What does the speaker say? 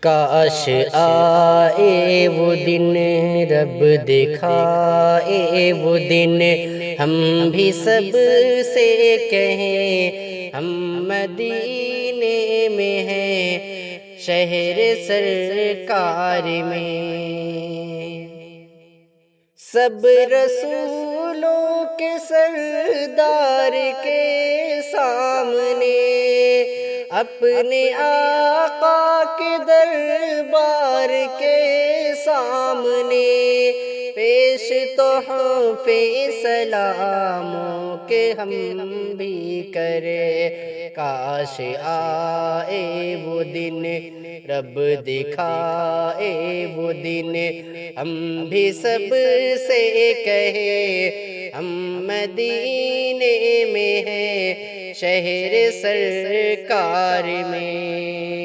کاش آئے وہ دن، رب دکھائے وہ دن، ہم بھی سب سے کہیں ہم مدینے میں ہیں، شہر سرکار میں۔ سب رسولوں کے سردار کے سامنے، اپنے آقا کے دربار کے سامنے، پیش تحفے سلاموں کے ہم بھی کریں۔ کاش آئے وہ دن، رب دکھائے وہ دن، ہم بھی سب سے کہیں ہم مدینے میں ہیں، شہر سرکار میں۔